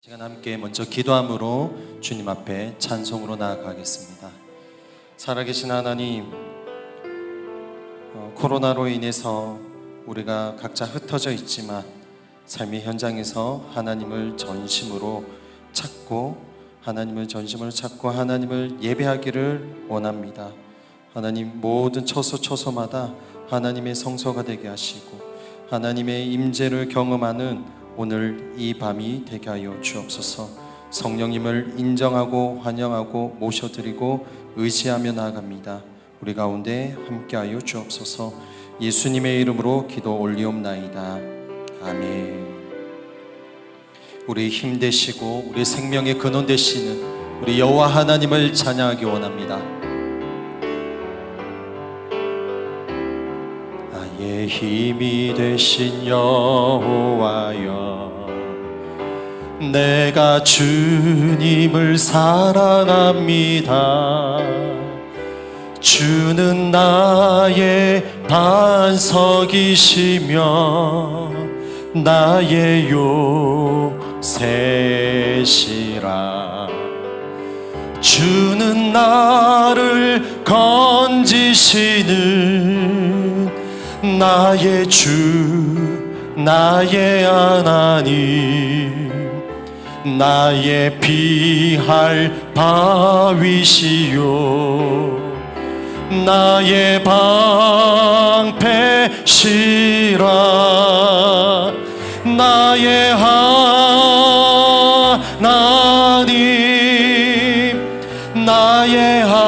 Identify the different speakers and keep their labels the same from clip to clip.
Speaker 1: 시간 함께 먼저 기도함으로 주님 앞에 찬송으로 나아가겠습니다. 살아계신 하나님, 코로나로 인해서 우리가 각자 흩어져 있지만 삶의 현장에서 하나님을 전심으로 찾고 하나님을 예배하기를 원합니다. 하나님, 모든 처소처소마다 하나님의 성소가 되게 하시고 하나님의 임재를 경험하는 오늘 이 밤이 되게 하여 주옵소서. 성령님을 인정하고 환영하고 모셔드리고 의지하며 나아갑니다. 우리 가운데 함께하여 주옵소서. 예수님의 이름으로 기도 올리옵나이다. 아멘. 우리 힘 되시고 우리 생명의 근원 되시는 우리 여호와 하나님을 찬양하기 원합니다. 나의 힘이 되신 여호와여, 내가 주님을 사랑합니다. 주는 나의 반석이시며 나의 요새시라. 주는 나를 건지시는 나의 주, 나의 하나님, 나의 피할 바위시요 나의 방패시라. 나의 하나님, 나의 하나님,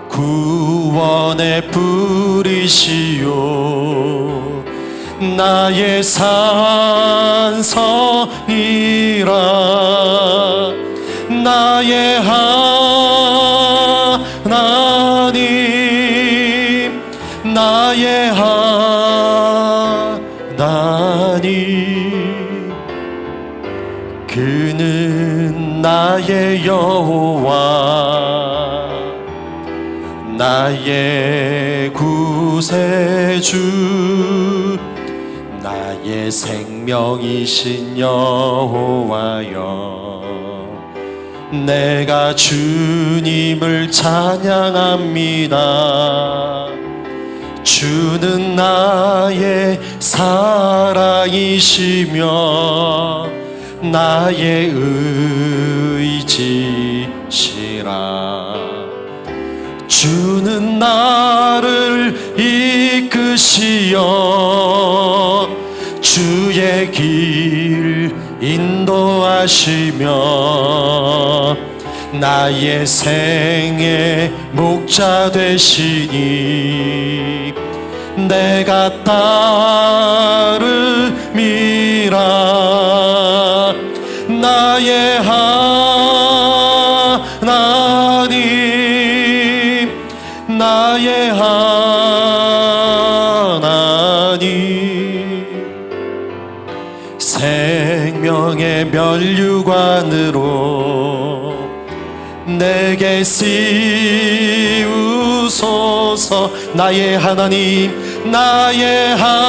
Speaker 1: 구원의 뿌리시요 나의 산성이라. 나의 하나님, 나의 하나님, 그는 나의 여호와, 나의 구세주, 나의 생명이신 여호와여, 내가 주님을 찬양합니다. 주는 나의 사랑이시며 나의 의지시라. 주는 나를 이끄시어 주의 길 인도하시며 나의 생의 목자 되시니 내가 따름이라. 나의 하나님, 나의 하나님, 생명의 면류관으로 내게 씌우소서. 나의 하나님, 나의 하나님,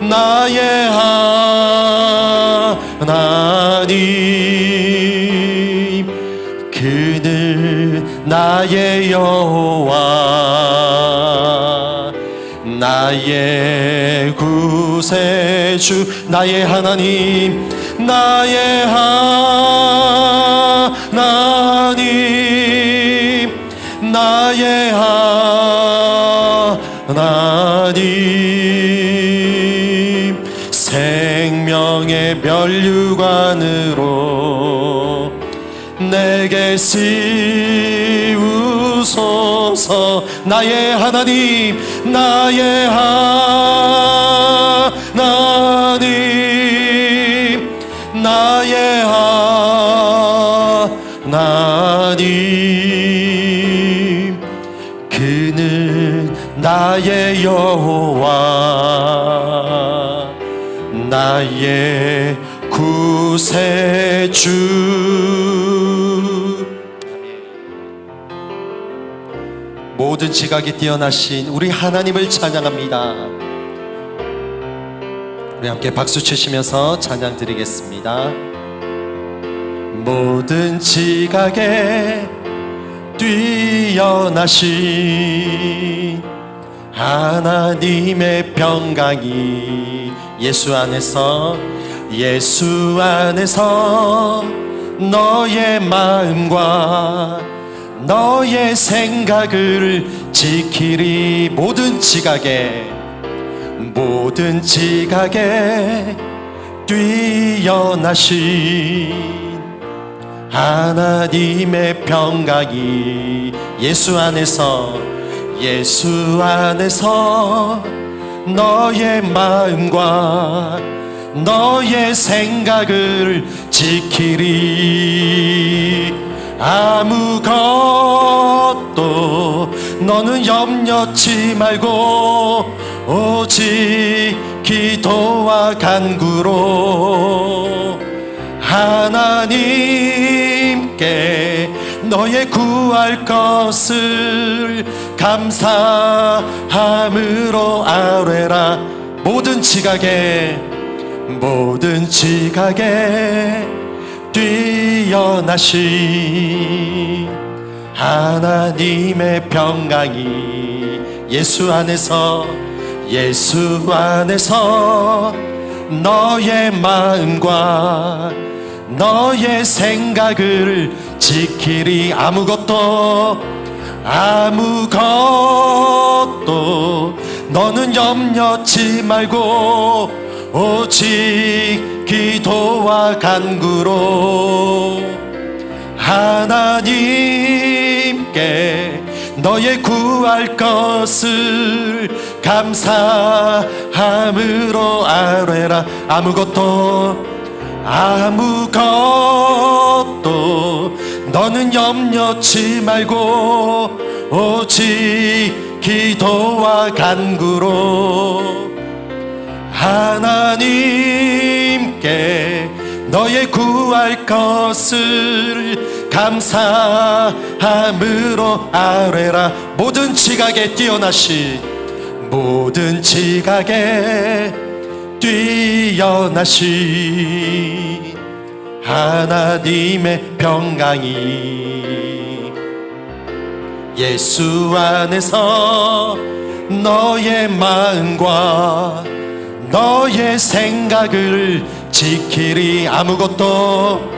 Speaker 1: 나의 하나님, 그는 나의 여호와, 나의 구세주, 나의 하나님, 나의 하나님, 나의 하나님, 생명의 면류관으로 내게 씌우소서. 나의 하나님, 나의 하나님, 나의 하나님, 그는 나의 여호와, 나의 구세주. 모든 지각에 뛰어나신 우리 하나님을 찬양합니다. 우리 함께 박수 치시면서 찬양 드리겠습니다. 모든 지각에 뛰어나신 하나님의 평강이 예수 안에서 너의 마음과 너의 생각을 지키리. 모든 지각에 뛰어나신 하나님의 평강이 예수 안에서 너의 마음과 너의 생각을 지키리. 아무것도 너는 염려치 말고 오직 기도와 간구로 하나님께 너의 구할 것을 감사함으로 아뢰라. 모든 지각에 뛰어나신 하나님의 평강이 예수 안에서 너의 마음과 너의 생각을 지키리. 아무것도 너는 염려치 말고 오직 기도와 간구로 하나님께 너의 구할 것을 감사함으로 아뢰라. 아무것도 너는 염려치 말고 오직 기도와 간구로 하나님께 너의 구할 것을 감사함으로 아뢰라. 모든 지각에 뛰어나신 하나님의 평강이 예수 안에서 너의 마음과 너의 생각을 지키리. 아무것도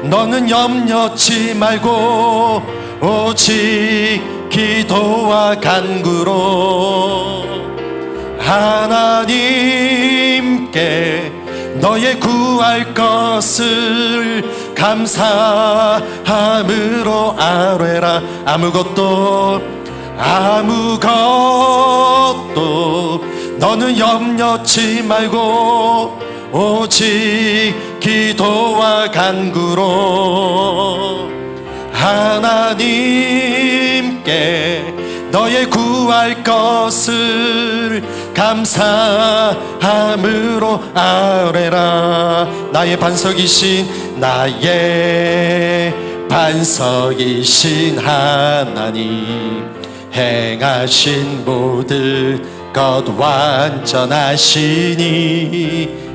Speaker 1: 너는 염려치 말고 오직 기도와 간구로 하나님께 너의 구할 것을 감사함으로 아뢰라. 아무것도 너는 염려치 말고 오직 기도와 간구로 하나님께 너의 구할 것을 감사함으로 아뢰라. 나의 반석이신 하나님, 행하신 모든 것 완전하시니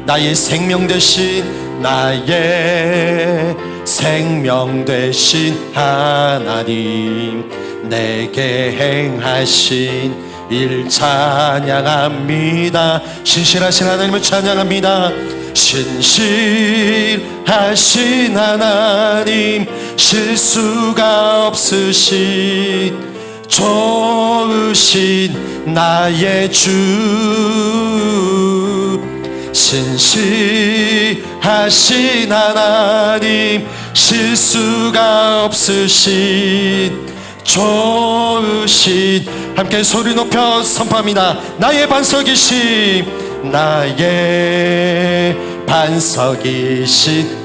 Speaker 1: 나의 생명 되신 하나님, 내게 행하신 일 찬양합니다. 신실하신 하나님을 찬양합니다. 신실하신 하나님, 실수가 없으신 좋으신 나의 주. 신실하신 하나님, 실수가 없으신 좋으신, 함께 소리 높여 선포합니다. 나의 반석이신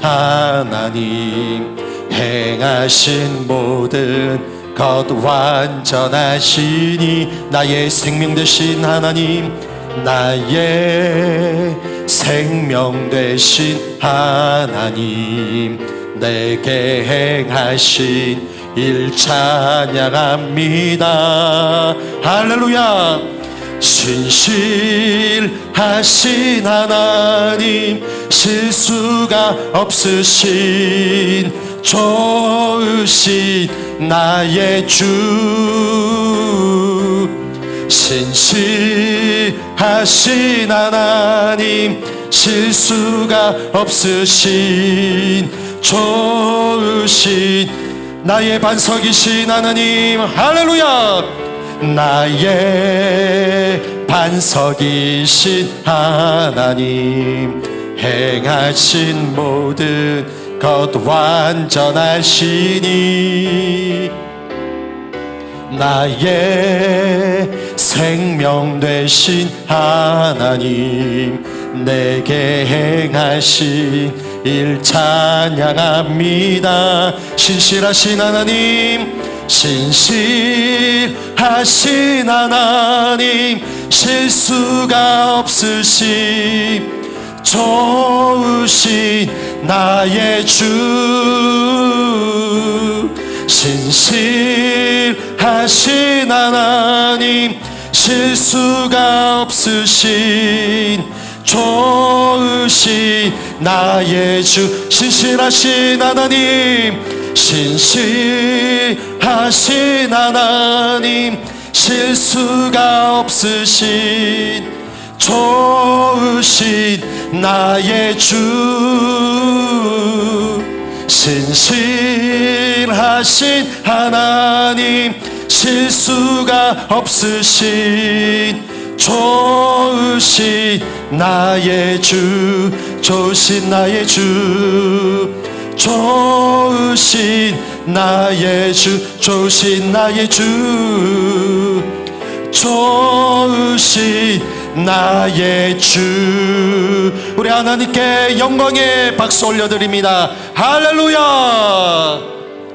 Speaker 1: 하나님, 행하신 모든 것 완전하시니 나의 생명 되신 하나님, 나의 생명 되신 하나님, 내게 행하신 일 찬양합니다. 할렐루야. 신실하신 하나님, 실수가 없으신 좋으신 나의 주. 신실하신 하나님, 실수가 없으신 좋으신 나의 반석이신 하나님. 할렐루야. 나의 반석이신 하나님, 행하신 모든 것 완전하시니 나의 생명 되신 하나님, 내게 행하신 일 찬양합니다. 신실하신 하나님, 신실하신 하나님, 실수가 없으신 좋으신 나의 주. 신실하신 하나님, 실수가 없으신 좋으신 나의 주. 신실하신 하나님, 신실하신 하나님, 실수가 없으신 좋으신 나의 주. 신실하신 하나님, 실수가 없으신 좋으신 나의 주. 좋으신 나의 주. 좋으신 나의 주. 좋으신 나의 주. 좋으신 나의 주. 우리 하나님께 영광의 박수 올려드립니다. 할렐루야.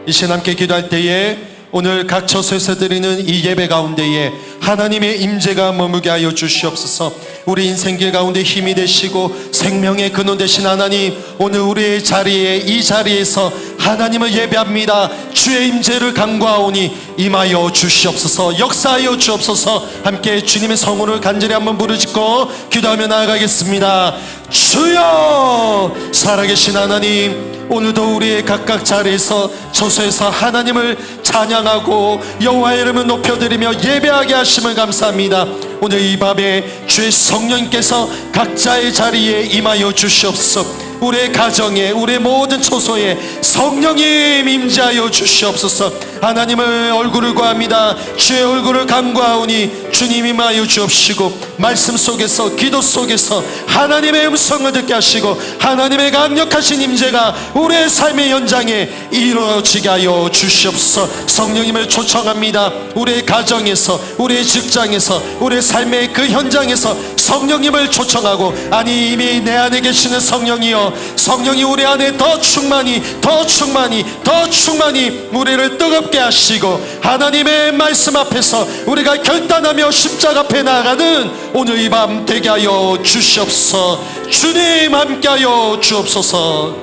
Speaker 1: 이 시간 함께 기도할 때에 오늘 각 처소에서 드리는 이 예배 가운데에 하나님의 임재가 머무게 하여 주시옵소서. 우리 인생길 가운데 힘이 되시고 생명의 근원 되신 하나님, 오늘 우리의 자리에, 이 자리에서 하나님을 예배합니다. 주의 임재를 간구하오니 임하여 주시옵소서. 역사하여 주옵소서. 함께 주님의 성호를 간절히 한번 부르짖고 기도하며 나아가겠습니다. 주여, 살아계신 하나님, 오늘도 우리의 각각 자리에서 처소에서 하나님을 찬양하고 여호와의 이름을 높여드리며 예배하게 하심을 감사합니다. 오늘 이 밤에 주의 성령님께서 각자의 자리에 임하여 주시옵소서. 우리의 가정에, 우리의 모든 처소에 성령님 임재하여 주시옵소서. 하나님을 얼굴을 구합니다. 주의 얼굴을 간구하오니 주님 임하여 주옵시고, 말씀 속에서, 기도 속에서 하나님의 음성을 듣게 하시고 하나님의 강력하신 임재가 우리의 삶의 현장에 이루어지게 하여 주시옵소서. 성령님을 초청합니다. 우리의 가정에서, 우리의 직장에서, 우리의 삶의 그 현장에서 성령님을 초청하고, 아니 이미 내 안에 계시는 성령이여, 성령이 우리 안에 더 충만히, 더 충만히, 더 충만히 우리를 뜨겁게 하시고 하나님의 말씀 앞에서 우리가 결단하며 십자가 앞에 나아가는 오늘 이 밤 되게 하여 주시옵소서. 주님 함께하여 주옵소서.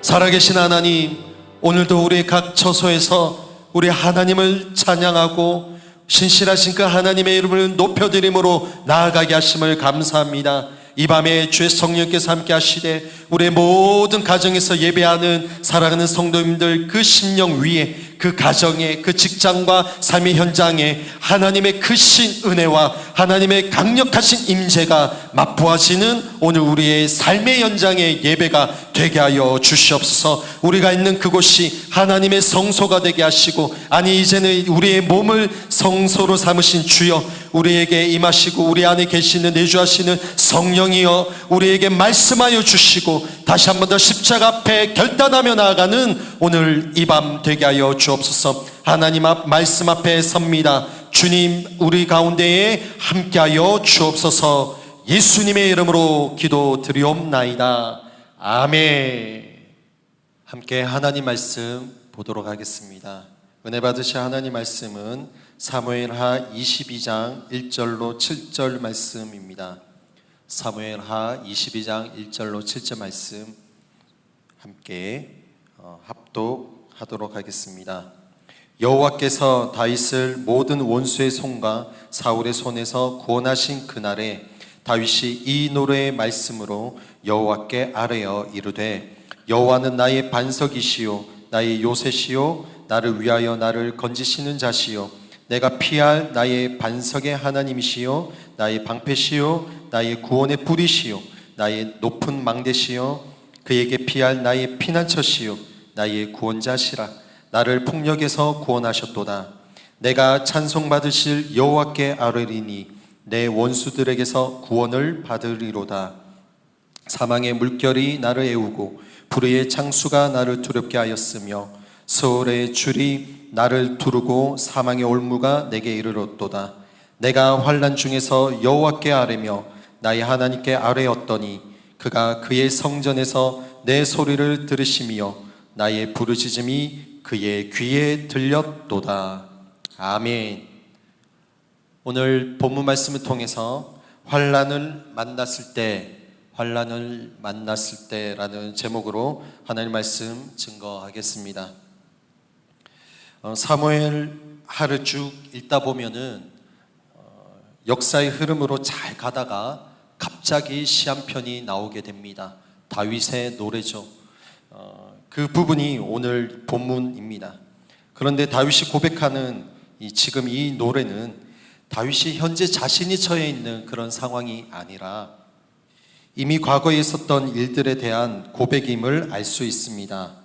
Speaker 1: 살아계신 하나님, 오늘도 우리 각 처소에서 우리 하나님을 찬양하고 신실하신 그 하나님의 이름을 높여드림으로 나아가게 하심을 감사합니다. 이 밤에 주의 성령께서 함께 하시되 우리의 모든 가정에서 예배하는 사랑하는 성도님들 그 심령 위에, 그 가정에, 그 직장과 삶의 현장에 하나님의 크신 은혜와 하나님의 강력하신 임재가 맛보아지는 오늘 우리의 삶의 현장의 예배가 되게 하여 주시옵소서. 우리가 있는 그곳이 하나님의 성소가 되게 하시고, 아니 이제는 우리의 몸을 성소로 삼으신 주여, 우리에게 임하시고 우리 안에 계시는 내주하시는 성령이여 우리에게 말씀하여 주시고 다시 한 번 더 십자가 앞에 결단하며 나아가는 오늘 이 밤 되게 하여 주옵소서. 하나님 앞 말씀 앞에 섭니다. 주님, 우리 가운데에 함께하여 주옵소서. 예수님의 이름으로 기도드리옵나이다. 아멘. 함께 하나님 말씀 보도록 하겠습니다. 은혜 받으실 하나님 말씀은 사무엘하 22장 1절로 7절 말씀입니다. 사무엘하 22장 1절로 7절 말씀 함께 합독하도록 하겠습니다. 여호와께서 다윗을 모든 원수의 손과 사울의 손에서 구원하신 그날에 다윗이 이 노래의 말씀으로 여호와께 아뢰어 이르되 여호와는 나의 반석이시요 나의 요새시요 나를 위하여 나를 건지시는 자시요 내가 피할 나의 반석의 하나님이시요 나의 방패시요 나의 구원의 뿌리시요 나의 높은 망대시요 그에게 피할 나의 피난처시요 나의 구원자시라. 나를 폭력에서 구원하셨도다. 내가 찬송받으실 여호와께 아뢰리니 내 원수들에게서 구원을 받으리로다. 사망의 물결이 나를 애우고 불의의 창수가 나를 두렵게 하였으며 서울의 줄이 나를 두르고 사망의 올무가 내게 이르렀도다. 내가 환난 중에서 여호와께 아뢰며 나의 하나님께 아뢰었더니 그가 그의 성전에서 내 소리를 들으시며 나의 부르짖음이 그의 귀에 들렸도다. 아멘. 오늘 본문 말씀을 통해서 환난을 만났을 때라는 제목으로 하나님 말씀 증거하겠습니다. 사무엘 하를 쭉 읽다 보면은 역사의 흐름으로 잘 가다가 갑자기 시 한 편이 나오게 됩니다. 다윗의 노래죠. 그 부분이 오늘 본문입니다. 그런데 다윗이 고백하는 지금 이 노래는 다윗이 현재 자신이 처해 있는 그런 상황이 아니라 이미 과거에 있었던 일들에 대한 고백임을 알 수 있습니다.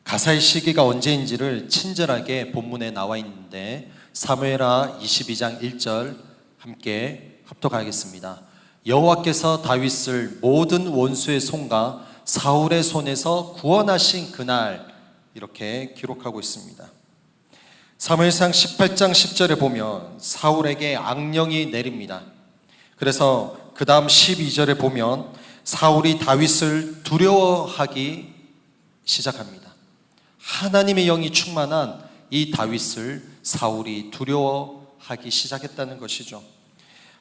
Speaker 1: 가사의 시기가 언제인지를 친절하게 본문에 나와 있는데 사무엘하 22장 1절 함께 합독하겠습니다. 여호와께서 다윗을 모든 원수의 손과 사울의 손에서 구원하신 그날, 이렇게 기록하고 있습니다. 사무엘상 18장 10절에 보면 사울에게 악령이 내립니다. 그래서 그 다음 12절에 보면 사울이 다윗을 두려워하기 시작합니다. 하나님의 영이 충만한 이 다윗을 사울이 두려워하기 시작했다는 것이죠.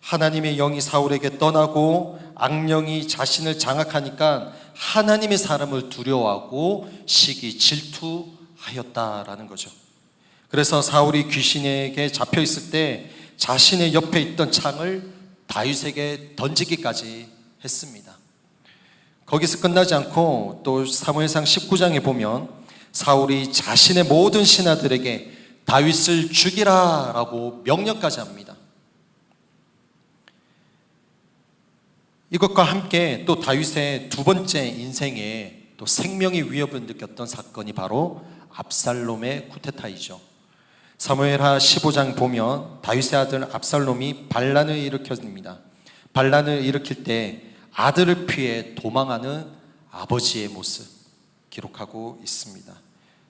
Speaker 1: 하나님의 영이 사울에게 떠나고 악령이 자신을 장악하니까 하나님의 사람을 두려워하고 시기 질투하였다라는 거죠. 그래서 사울이 귀신에게 잡혀 있을 때 자신의 옆에 있던 창을 다윗에게 던지기까지 했습니다. 거기서 끝나지 않고 또 사무엘상 19장에 보면 사울이 자신의 모든 신하들에게 다윗을 죽이라라고 명령까지 합니다. 이것과 함께 또 다윗의 두 번째 인생에 또 생명의 위협을 느꼈던 사건이 바로 압살롬의 쿠데타이죠. 사무엘하 15장 보면 다윗의 아들 압살롬이 반란을 일으켰습니다. 반란을 일으킬 때 아들을 피해 도망하는 아버지의 모습 기록하고 있습니다.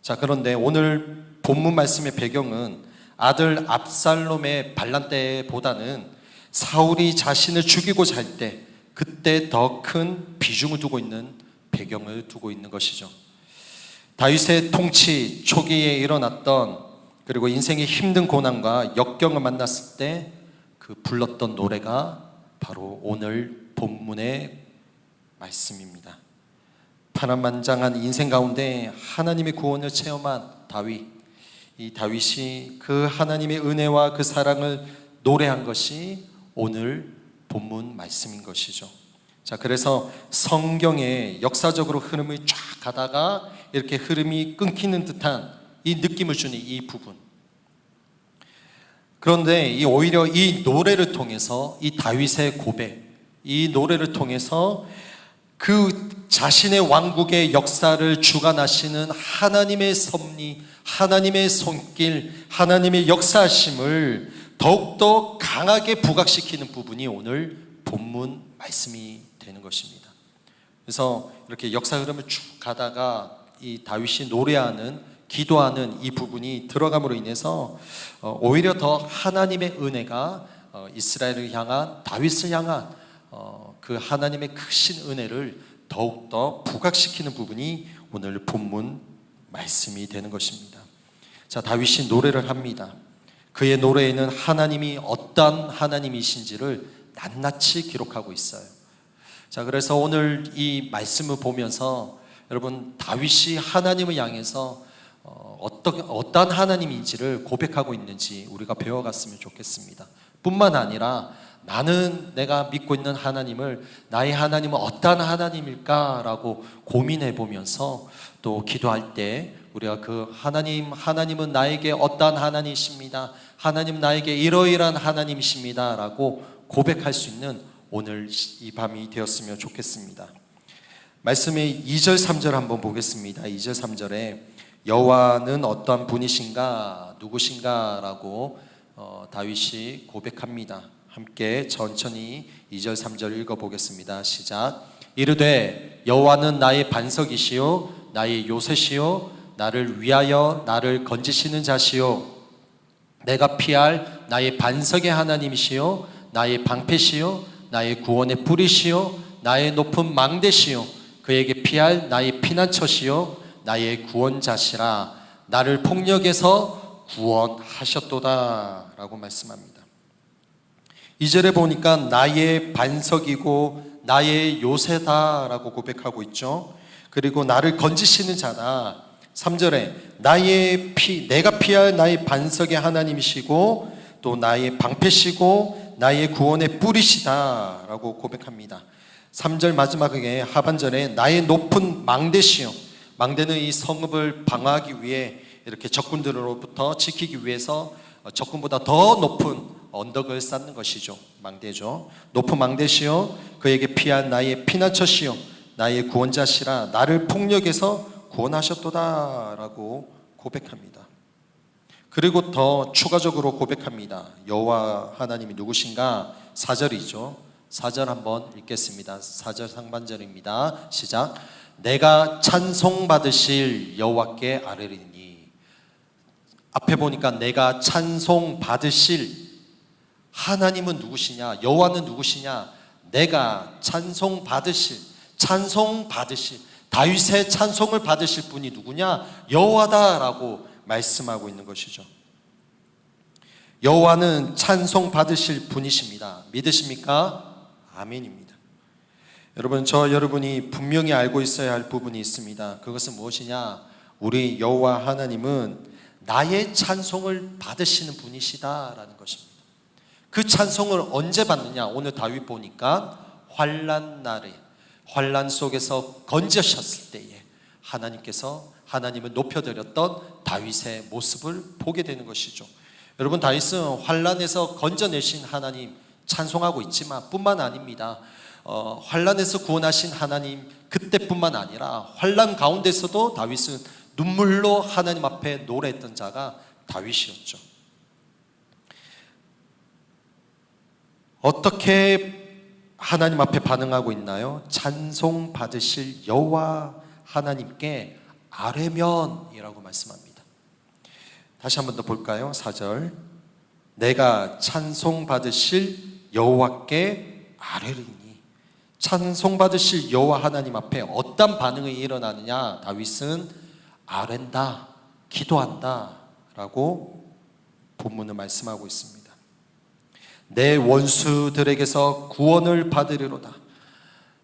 Speaker 1: 자, 그런데 오늘 본문 말씀의 배경은 아들 압살롬의 반란 때보다는 사울이 자신을 죽이고자 할 때 그때 더 큰 비중을 두고 있는 배경을 두고 있는 것이죠. 다윗의 통치 초기에 일어났던 그리고 인생의 힘든 고난과 역경을 만났을 때 그 불렀던 노래가 바로 오늘 본문의 말씀입니다. 파란만장한 인생 가운데 하나님의 구원을 체험한 다윗, 이 다윗이 그 하나님의 은혜와 그 사랑을 노래한 것이 오늘 본문 말씀인 것이죠. 자, 그래서 성경의 역사적으로 흐름을 쫙 가다가 이렇게 흐름이 끊기는 듯한 이 느낌을 주는 이 부분. 그런데 오히려 이 노래를 통해서 이 다윗의 고백, 이 노래를 통해서 그 자신의 왕국의 역사를 주관하시는 하나님의 섭리, 하나님의 손길, 하나님의 역사하심을 더욱더 강하게 부각시키는 부분이 오늘 본문 말씀이 되는 것입니다. 그래서 이렇게 역사 흐름을 쭉 가다가 이 다윗이 노래하는, 기도하는 이 부분이 들어감으로 인해서 오히려 더 하나님의 은혜가 이스라엘을 향한, 다윗을 향한 그 하나님의 크신 은혜를 더욱더 부각시키는 부분이 오늘 본문 말씀이 되는 것입니다. 자, 다윗이 노래를 합니다. 그의 노래에는 하나님이 어떤 하나님이신지를 낱낱이 기록하고 있어요. 자, 그래서 오늘 이 말씀을 보면서 여러분, 다윗이 하나님을 향해서 어떤 하나님인지를 고백하고 있는지 우리가 배워갔으면 좋겠습니다. 뿐만 아니라 내가 믿고 있는 하나님을, 나의 하나님은 어떤 하나님일까라고 고민해 보면서 또 기도할 때 우리가 그 하나님은 나에게 어떠한 하나님이십니다, 하나님 나에게 이러이러한 하나님이십니다 라고 고백할 수 있는 오늘 이 밤이 되었으면 좋겠습니다. 말씀의 2절 3절 한번 보겠습니다. 2절 3절에 여호와는 어떠한 분이신가, 누구신가 라고 다윗이 고백합니다. 함께 천천히 2절 3절 읽어보겠습니다. 시작. 이르되 여호와는 나의 반석이시요 나의 요새시요 나를 위하여 나를 건지시는 자시요 내가 피할 나의 반석의 하나님이시요 나의 방패시요 나의 구원의 뿌리시요 나의 높은 망대시요 그에게 피할 나의 피난처시요 나의 구원자시라. 나를 폭력에서 구원하셨도다 라고 말씀합니다. 2절에 보니까 나의 반석이고 나의 요새다 라고 고백하고 있죠. 그리고 나를 건지시는 자다. 3절에 내가 피할 나의 반석의 하나님이시고 또 나의 방패시고 나의 구원의 뿌리시다 라고 고백합니다. 3절 마지막에 하반절에 나의 높은 망대시요. 망대는 이 성읍을 방어하기 위해 이렇게 적군들로부터 지키기 위해서 적군보다 더 높은 언덕을 쌓는 것이죠. 망대죠. 높은 망대시요 그에게 피한 나의 피난처시요 나의 구원자시라. 나를 폭력에서 구원하셨도다 라고 고백합니다. 그리고 더 추가적으로 고백합니다. 여호와 하나님이 누구신가? 4절이죠. 4절 한번 읽겠습니다. 4절 상반절입니다. 시작. 내가 찬송받으실 여호와께 아뢰리니. 앞에 보니까 내가 찬송받으실 하나님은 누구시냐, 여호와는 누구시냐, 내가 찬송받으실 다윗의 찬송을 받으실 분이 누구냐, 여호와다라고 말씀하고 있는 것이죠. 여호와는 찬송받으실 분이십니다. 믿으십니까? 아멘입니다. 여러분, 여러분이 분명히 알고 있어야 할 부분이 있습니다. 그것은 무엇이냐? 우리 여호와 하나님은 나의 찬송을 받으시는 분이시다라는 것입니다. 그 찬송을 언제 받느냐? 오늘 다윗 보니까 환난 날에, 환난 속에서 건져셨을 때에 하나님을 높여드렸던 다윗의 모습을 보게 되는 것이죠. 여러분, 다윗은 환난에서 건져내신 하나님 찬송하고 있지만 뿐만 아닙니다. 환난에서 구원하신 하나님, 그때뿐만 아니라 환난 가운데서도 다윗은 눈물로 하나님 앞에 노래했던 자가 다윗이었죠. 어떻게 하나님 앞에 반응하고 있나요? 찬송 받으실 여호와 하나님께 아뢰면이라고 말씀합니다. 다시 한 번 더 볼까요? 4절. 내가 찬송 받으실 여호와께 아뢰리니. 찬송 받으실 여호와 하나님 앞에 어떤 반응이 일어나느냐? 다윗은 아뢰다, 기도한다 라고 본문을 말씀하고 있습니다. 내 원수들에게서 구원을 받으리로다.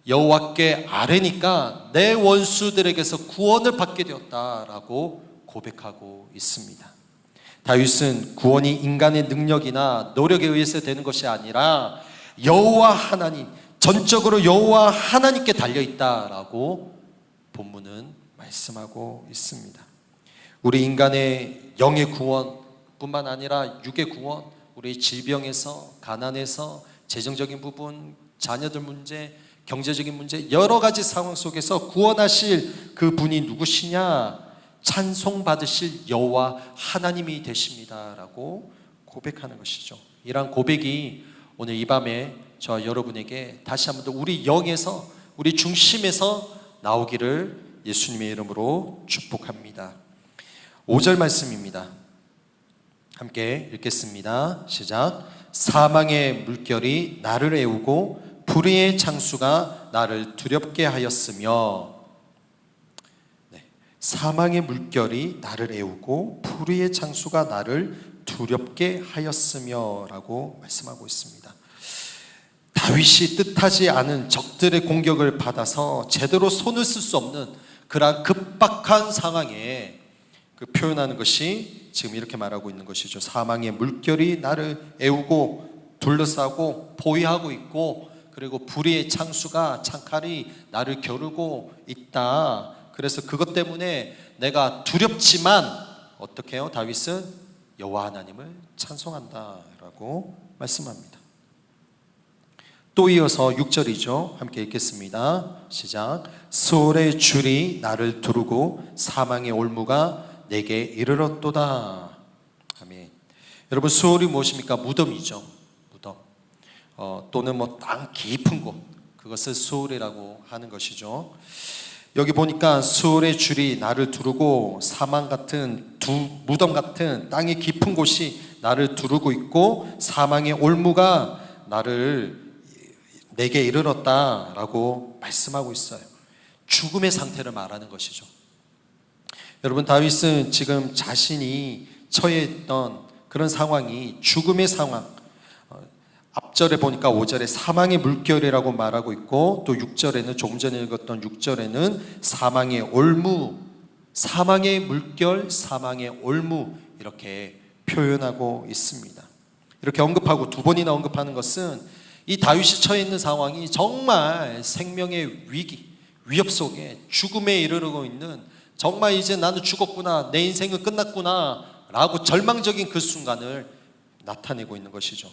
Speaker 1: 여호와께 아뢰니까 내 원수들에게서 구원을 받게 되었다라고 고백하고 있습니다. 다윗은 구원이 인간의 능력이나 노력에 의해서 되는 것이 아니라 여호와 하나님, 전적으로 여호와 하나님께 달려있다라고 본문은 말씀하고 있습니다. 우리 인간의 영의 구원뿐만 아니라 육의 구원, 우리 질병에서, 가난에서, 재정적인 부분, 자녀들 문제, 경제적인 문제, 여러 가지 상황 속에서 구원하실 그 분이 누구시냐? 찬송받으실 여호와 하나님이 되십니다라고 고백하는 것이죠. 이러한 고백이 오늘 이 밤에 저 여러분에게 다시 한번 더 우리 영에서, 우리 중심에서 나오기를 예수님의 이름으로 축복합니다. 5절 말씀입니다. 함께 읽겠습니다. 시작. 사망의 물결이 나를 애우고 불의의 창수가 나를 두렵게 하였으며. 사망의 물결이 나를 애우고 불의의 창수가 나를 두렵게 하였으며 라고 말씀하고 있습니다. 다윗이 뜻하지 않은 적들의 공격을 받아서 제대로 손을 쓸 수 없는 그러한 급박한 상황에 그 표현하는 것이 지금 이렇게 말하고 있는 것이죠. 사망의 물결이 나를 애우고 둘러싸고 포위하고 있고, 그리고 불의의 창수가 창칼이 나를 겨루고 있다. 그래서 그것 때문에 내가 두렵지만 어떻게 해요? 다윗은 여호와 하나님을 찬송한다 라고 말씀합니다. 또 이어서 6절이죠. 함께 읽겠습니다. 시작. 수월의 줄이 나를 두르고 사망의 올무가 내게 이르렀도다. 아멘. 여러분, 수월이 무엇입니까? 무덤이죠. 무덤. 또는 뭐 땅 깊은 곳, 그것을 수월이라고 하는 것이죠. 여기 보니까 수월의 줄이 나를 두르고 사망 같은 무덤 같은 땅이 깊은 곳이 나를 두르고 있고, 사망의 올무가 내게 이르렀다라고 말씀하고 있어요. 죽음의 상태를 말하는 것이죠. 여러분, 다윗은 지금 자신이 처해 있던 그런 상황이 죽음의 상황, 앞절에 보니까 5절에 사망의 물결이라고 말하고 있고, 또 6절에는 조금 전에 읽었던 6절에는 사망의 올무, 사망의 물결, 사망의 올무 이렇게 표현하고 있습니다. 이렇게 언급하고 두 번이나 언급하는 것은 이 다윗이 처해 있는 상황이 정말 생명의 위기, 위협 속에 죽음에 이르르고 있는, 정말 이제 나는 죽었구나, 내 인생은 끝났구나 라고 절망적인 그 순간을 나타내고 있는 것이죠.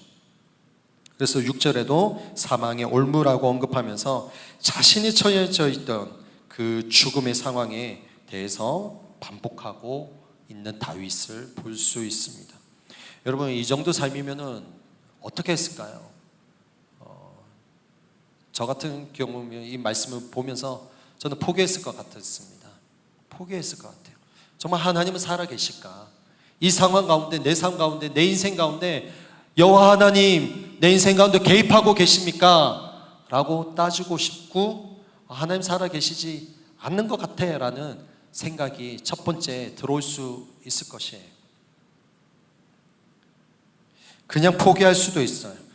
Speaker 1: 그래서 6절에도 사망의 올무라고 언급하면서 자신이 처해져 있던 그 죽음의 상황에 대해서 반복하고 있는 다윗을 볼 수 있습니다. 여러분, 이 정도 삶이면은 어떻게 했을까요? 저 같은 경우면 이 말씀을 보면서 저는 포기했을 것 같았습니다. 포기했을 것 같아요. 정말 하나님은 살아계실까? 이 상황 가운데, 내 삶 가운데, 내 인생 가운데 여호와 하나님 내 인생 가운데 개입하고 계십니까? 라고 따지고 싶고, 하나님 살아계시지 않는 것 같아 라는 생각이 첫 번째 들어올 수 있을 것이에요. 그냥 포기할 수도 있어요.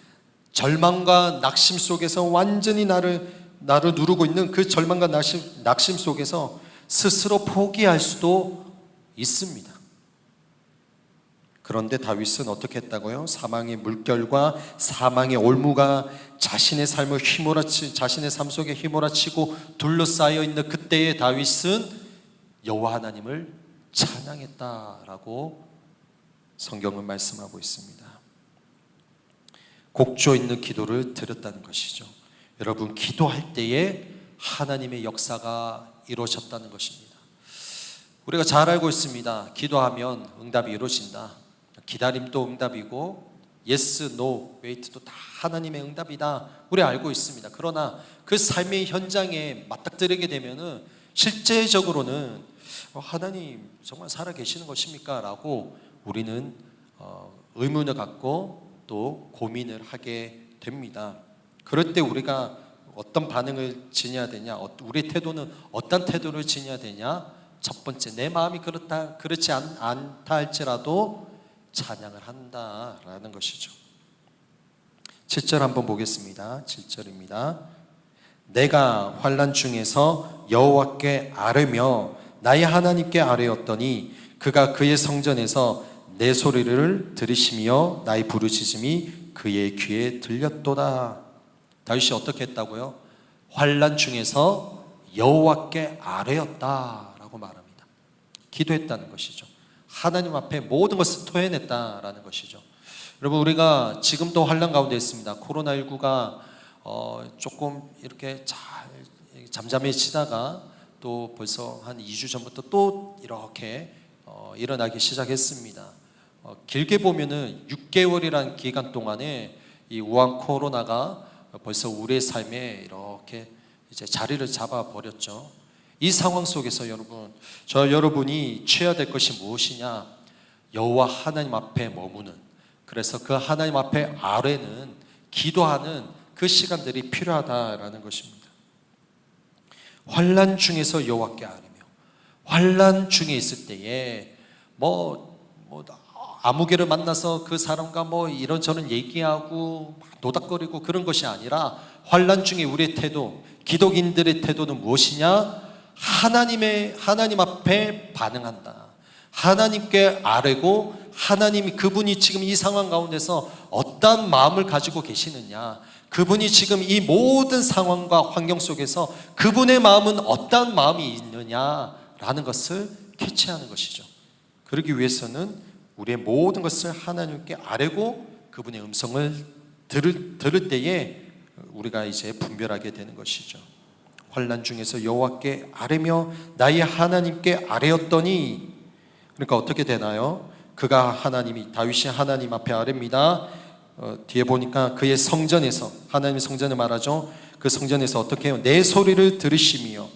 Speaker 1: 절망과 낙심 속에서 완전히 나를 누르고 있는 그 절망과 낙심 속에서 스스로 포기할 수도 있습니다. 그런데 다윗은 어떻게 했다고요? 사망의 물결과 사망의 올무가 자신의 삶 속에 휘몰아치고 둘러싸여 있는 그때의 다윗은 여호와 하나님을 찬양했다라고 성경은 말씀하고 있습니다. 곡조 있는 기도를 드렸다는 것이죠. 여러분, 기도할 때에 하나님의 역사가 이루어졌다는 것입니다. 우리가 잘 알고 있습니다. 기도하면 응답이 이루어진다. 기다림도 응답이고 yes, no, wait도 다 하나님의 응답이다. 우리 알고 있습니다. 그러나 그 삶의 현장에 맞닥뜨리게 되면은 실제적으로는 하나님 정말 살아계시는 것입니까? 라고 우리는 의문을 갖고 또 고민을 하게 됩니다. 그럴 때 우리가 어떤 반응을 지녀야 되냐, 우리의 태도는 어떤 태도를 지녀야 되냐? 첫 번째, 내 마음이 그렇지 않다 할지라도 찬양을 한다라는 것이죠. 7절 한번 보겠습니다. 7절입니다. 내가 환난 중에서 여호와께 아뢰며 나의 하나님께 아뢰었더니 그가 그의 성전에서 내 소리를 들으시며 나의 부르짖음이 그의 귀에 들렸도다. 다윗이 어떻게 했다고요? 환난 중에서 여호와께 아뢰었다라고 말합니다. 기도했다는 것이죠. 하나님 앞에 모든 것을 토해냈다라는 것이죠. 여러분, 우리가 지금도 환난 가운데 있습니다. 코로나19가 조금 이렇게 잘 잠잠해지다가 또 벌써 한 2주 전부터 또 이렇게 일어나기 시작했습니다. 길게 보면은 6개월이라는 기간 동안에 이 우한 코로나가 벌써 우리의 삶에 이렇게 이제 자리를 잡아 버렸죠. 이 상황 속에서 여러분이 취해야 될 것이 무엇이냐? 여호와 하나님 앞에 머무는, 그래서 그 하나님 앞에 아뢰는, 기도하는 그 시간들이 필요하다라는 것입니다. 환난 중에서 여호와께 아뢰며, 환난 중에 있을 때에 아무개를 만나서 그 사람과 이런저런 얘기하고 노닥거리고 그런 것이 아니라, 환난 중에 우리의 태도, 기독인들의 태도는 무엇이냐?
Speaker 2: 하나님 앞에 반응한다. 하나님께 아뢰고 하나님이 그분이 지금 이 상황 가운데서 어떤 마음을 가지고 계시느냐, 그분이 지금 이 모든 상황과 환경 속에서 그분의 마음은 어떤 마음이 있느냐라는 것을 캐치하는 것이죠. 그러기 위해서는 우리의 모든 것을 하나님께 아뢰고 그분의 음성을 들을 때에 우리가 이제 분별하게 되는 것이죠. 환난 중에서 여호와께 아뢰며 나의 하나님께 아뢰었더니, 그러니까 어떻게 되나요? 그가 다윗이 하나님 앞에 아뢰입니다. 뒤에 보니까 그의 성전에서, 하나님의 성전을 말하죠. 그 성전에서 어떻게 해요? 내 소리를 들으시며,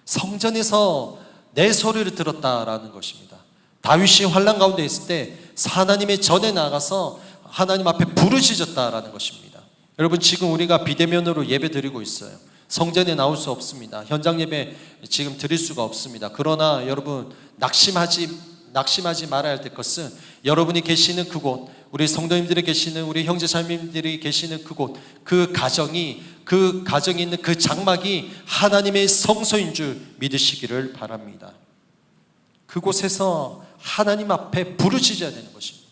Speaker 2: 성전에서 내 소리를 들었다라는 것입니다. 다윗이 환난 가운데 있을 때 하나님의 전에 나가서 하나님 앞에 부르짖었다라는 것입니다. 여러분, 지금 우리가 비대면으로 예배 드리고 있어요. 성전에 나올 수 없습니다. 현장 예배 지금 드릴 수가 없습니다. 그러나 여러분, 낙심하지 말아야 할 것은 여러분이 계시는 그곳, 우리 성도님들이 계시는, 우리 형제자매님들이 계시는 그곳, 그 가정이 있는 그 장막이 하나님의 성소인 줄 믿으시기를 바랍니다. 그곳에서 하나님 앞에 부르짖어야 되는 것입니다.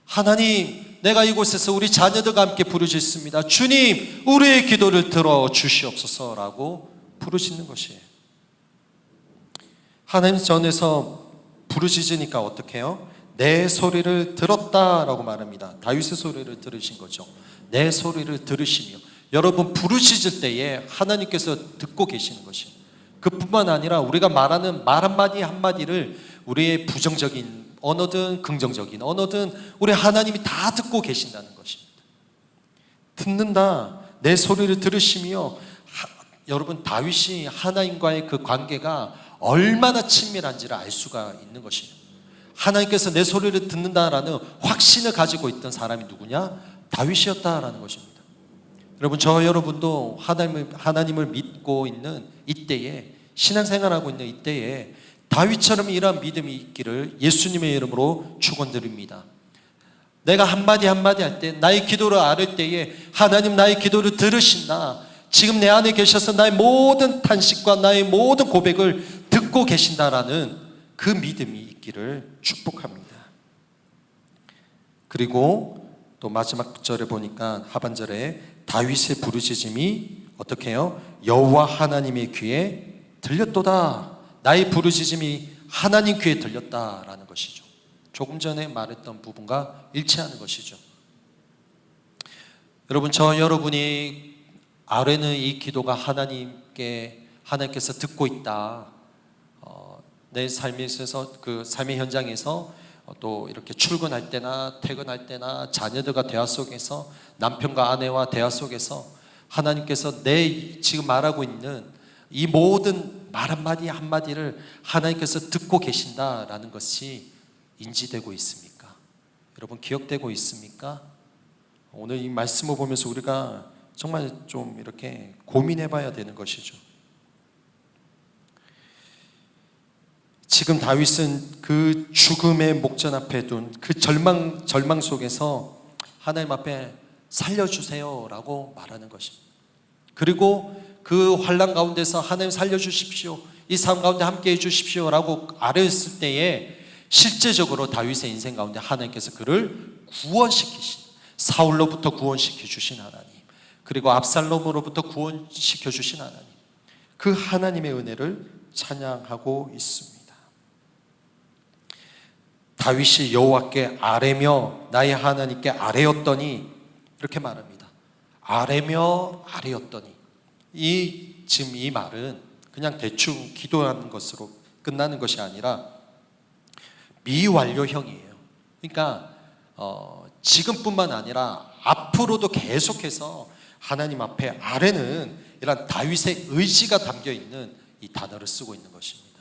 Speaker 2: 하나님, 내가 이곳에서 우리 자녀들과 함께 부르짖습니다. 주님, 우리의 기도를 들어주시옵소서라고 부르짖는 것이에요. 하나님 전에서 부르짖으니까 어떻게 해요? 내 소리를 들었다라고 말합니다. 다윗의 소리를 들으신 거죠. 내 소리를 들으시며, 여러분 부르짖을 때에 하나님께서 듣고 계시는 것이에요. 그뿐만 아니라 우리가 말하는 말 한마디 한마디를 우리의 부정적인 언어든 긍정적인 언어든 우리 하나님이 다 듣고 계신다는 것입니다. 듣는다, 내 소리를 들으시며. 여러분, 다윗이 하나님과의 그 관계가 얼마나 친밀한지를 알 수가 있는 것이에요. 하나님께서 내 소리를 듣는다라는 확신을 가지고 있던 사람이 누구냐? 다윗이었다라는 것입니다. 여러분, 여러분도 하나님을 믿고 있는 이때에, 신앙생활하고 있는 이때에 다윗처럼 이러한 믿음이 있기를 예수님의 이름으로 축원드립니다. 내가 한마디 한마디 할 때, 나의 기도를 아뢰 때에 하나님 나의 기도를 들으신다, 지금 내 안에 계셔서 나의 모든 탄식과 나의 모든 고백을 듣고 계신다라는 그 믿음이 있기를 축복합니다. 그리고 또 마지막 절에 보니까 하반절에 다윗의 부르짖음이 어떻게 해요? 여호와 하나님의 귀에 들렸도다. 나의 부르짖음이 하나님 귀에 들렸다라는 것이죠. 조금 전에 말했던 부분과 일치하는 것이죠. 여러분, 여러분이 아뢰는 이 기도가 하나님께서 듣고 있다. 내 삶에 있어서, 그 삶의 현장에서 또 이렇게 출근할 때나 퇴근할 때나 자녀들과 대화 속에서, 남편과 아내와 대화 속에서 하나님께서 내 지금 말하고 있는 이 모든 말 한마디 한마디를 하나님께서 듣고 계신다라는 것이 인지되고 있습니까? 여러분, 기억되고 있습니까? 오늘 이 말씀을 보면서 우리가 정말 좀 이렇게 고민해 봐야 되는 것이죠. 지금 다윗은 그 죽음의 목전 앞에 둔 그 절망 속에서 하나님 앞에 살려주세요 라고 말하는 것입니다. 그리고 그 환난 가운데서 하나님 살려주십시오, 이 삶 가운데 함께 해주십시오 라고 아뢰었을 때에 실제적으로 다윗의 인생 가운데 하나님께서 그를 구원시키신, 사울로부터 구원시켜 주신 하나님, 그리고 압살롬으로부터 구원시켜 주신 하나님, 그 하나님의 은혜를 찬양하고 있습니다. 다윗이 여호와께 아뢰며 나의 하나님께 아뢰었더니, 이렇게 말합니다. 아뢰며 아뢰었더니. 지금 이 말은 그냥 대충 기도하는 것으로 끝나는 것이 아니라 미완료형이에요. 그러니까 지금뿐만 아니라 앞으로도 계속해서 하나님 앞에 아뢰는 이런 다윗의 의지가 담겨 있는 이 단어를 쓰고 있는 것입니다.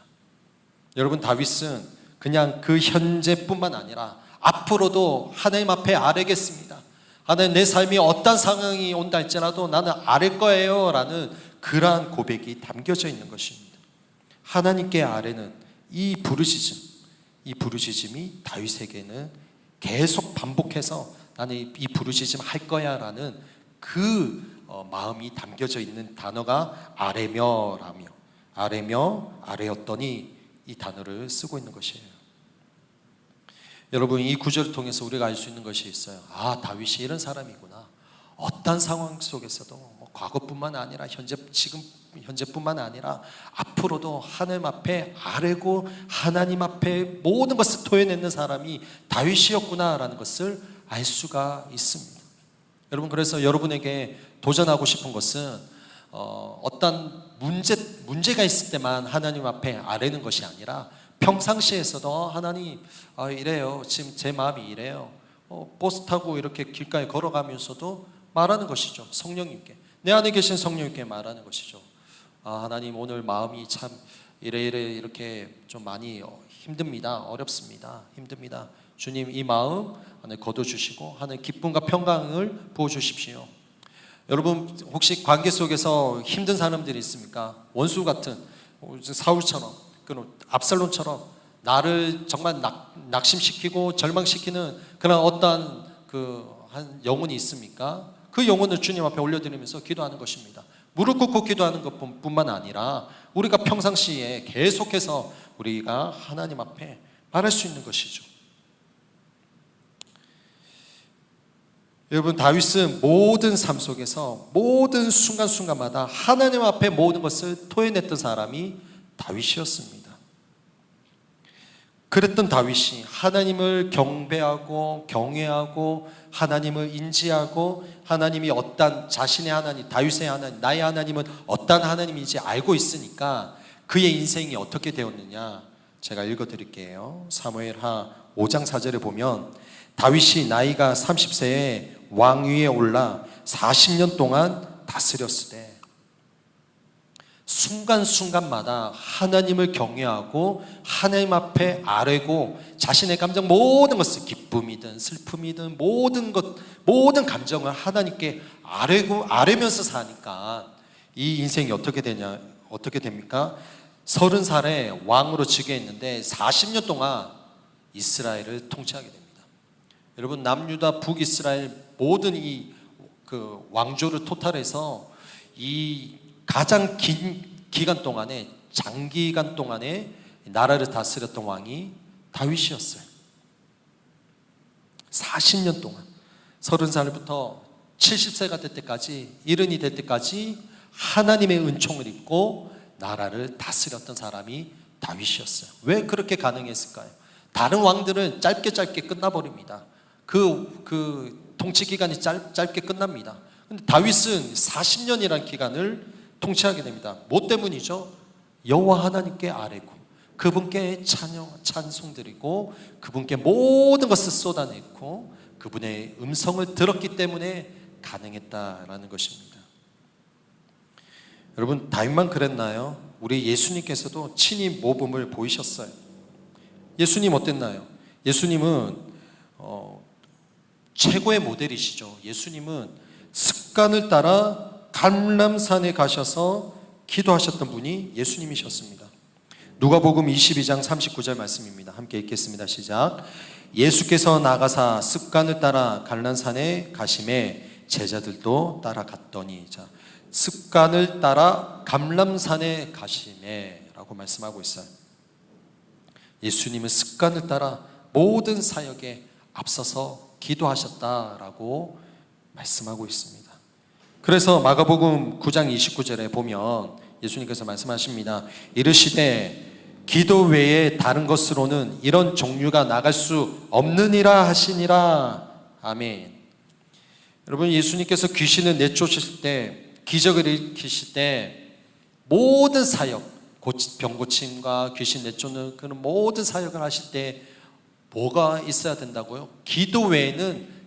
Speaker 2: 여러분, 다윗은 그냥 그 현재뿐만 아니라 앞으로도 하나님 앞에 아뢰겠습니다. 하나님, 내 삶이 어떤 상황이 온다 할지라도 나는 아뢰 거예요 라는 그러한 고백이 담겨져 있는 것입니다. 하나님께 아뢰는 이 부르짖음이 다윗에게는 계속 반복해서 나는 이 부르짖음 할 거야 라는 그 마음이 담겨져 있는 단어가 아뢰며라며, 아래며 아래였더니 이 단어를 쓰고 있는 것이에요. 여러분, 이 구절을 통해서 우리가 알 수 있는 것이 있어요. 아, 다윗이 이런 사람이구나. 어떤 상황 속에서도 과거뿐만 아니라 현재뿐만 아니라 앞으로도 하나님 앞에 아뢰고 하나님 앞에 모든 것을 토해내는 사람이 다윗이었구나라는 것을 알 수가 있습니다. 여러분, 그래서 여러분에게 도전하고 싶은 것은 어떤 문제가 있을 때만 하나님 앞에 아뢰는 것이 아니라 평상시에서도 하나님, 이래요. 지금 제 마음이 이래요. 버스 타고 이렇게 길가에 걸어가면서도 말하는 것이죠. 성령님께, 내 안에 계신 성령님께 말하는 것이죠. 하나님, 오늘 마음이 참 이렇게 좀 많이 힘듭니다. 어렵습니다. 힘듭니다. 주님, 이 마음 하나님 거둬주시고 하나님 기쁨과 평강을 부어주십시오. 여러분, 혹시 관계 속에서 힘든 사람들이 있습니까? 원수 같은 사울처럼, 압살롬처럼 나를 정말 낙심시키고 절망시키는 그런 어떠한 한 영혼이 있습니까? 그 영혼을 주님 앞에 올려드리면서 기도하는 것입니다. 무릎 꿇고 기도하는 것뿐만 아니라 우리가 평상시에 계속해서 우리가 하나님 앞에 말할 수 있는 것이죠. 여러분, 다윗은 모든 삶 속에서 모든 순간순간마다 하나님 앞에 모든 것을 토해냈던 사람이 다윗이었습니다. 그랬던 다윗이 하나님을 경배하고 경외하고 하나님을 인지하고 하나님이 어떤 자신의 하나님, 다윗의 하나님, 나의 하나님은 어떤 하나님인지 알고 있으니까 그의 인생이 어떻게 되었느냐, 제가 읽어드릴게요. 사무엘하 5장 4절에 보면 다윗이 나이가 30세에 왕위에 올라 40년 동안 다스렸을 때 순간순간마다 하나님을 경외하고 하나님 앞에 아뢰고 자신의 감정 모든 것을, 기쁨이든 슬픔이든 모든 감정을 하나님께 아뢰면서 사니까 이 인생이 어떻게 됩니까? 30살에 왕으로 즉위 했는데 40년 동안 이스라엘을 통치하게 됩니다. 여러분, 남유다 북이스라엘 모든 그 왕조를 토탈해서 이 가장 긴 기간 동안에, 장기간 동안에 나라를 다스렸던 왕이 다윗이었어요. 40년 동안 30살부터 70세가 될 때까지, 이른이 될 때까지 하나님의 은총을 입고 나라를 다스렸던 사람이 다윗이었어요. 왜 그렇게 가능했을까요? 다른 왕들은 짧게 끝나버립니다. 그 통치 기간이 짧게 끝납니다. 근데 다윗은 40년이라는 기간을 통치하게 됩니다. 뭐 때문이죠? 여호와 하나님께 아뢰고 그분께 찬송드리고 그분께 모든 것을 쏟아냈고 그분의 음성을 들었기 때문에 가능했다라는 것입니다. 여러분, 다윗만 그랬나요? 우리 예수님께서도 친히 모범을 보이셨어요. 예수님 어땠나요? 예수님은 최고의 모델이시죠. 예수님은 습관을 따라 감람산에 가셔서 기도하셨던 분이 예수님이셨습니다. 누가복음 22장 39절 말씀입니다. 함께 읽겠습니다. 시작. 예수께서 나가사 습관을 따라 감람산에 가심에 제자들도 따라갔더니, 자, 습관을 따라 감람산에 가심에 라고 말씀하고 있어요. 예수님은 습관을 따라 모든 사역에 앞서서 기도하셨다라고 말씀하고 있습니다. 그래서 마가복음 9장 29절에 보면 예수님께서 말씀하십니다. 이르시되 기도 외에 다른 것으로는 이런 종류가 나갈 수 없느니라 하시니라. 아멘. 여러분, 예수님께서 귀신을 내쫓으실 때, 기적을 일으키실 때 모든 사역, 병 고침과 귀신 내쫓는 그런 모든 사역을 하실 때 뭐가 있어야 된다고요? 기도 외에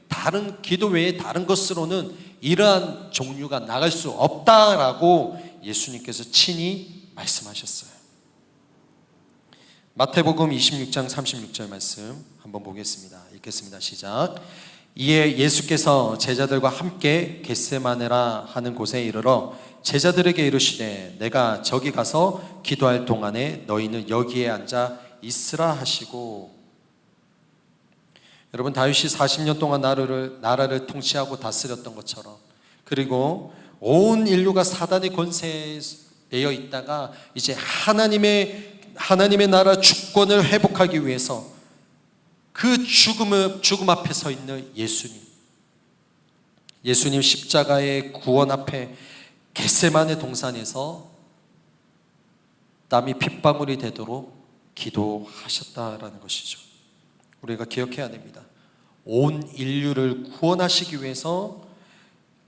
Speaker 2: 다른 것으로는 이러한 종류가 나갈 수 없다라고 예수님께서 친히 말씀하셨어요. 마태복음 26장 36절 말씀 한번 보겠습니다. 읽겠습니다. 시작. 이에 예수께서 제자들과 함께 겟세마네라 하는 곳에 이르러 제자들에게 이르시되 내가 저기 가서 기도할 동안에 너희는 여기에 앉아 있으라 하시고. 여러분, 다윗이 40년 동안 나라를 통치하고 다스렸던 것처럼, 그리고 온 인류가 사단의 권세에 매여 있다가 이제 하나님의 나라 주권을 회복하기 위해서 그 죽음 앞에 서 있는 예수님 십자가의 구원 앞에 겟세마네 동산에서 땀이 핏방울이 되도록 기도하셨다라는 것이죠. 우리가 기억해야 됩니다. 온 인류를 구원하시기 위해서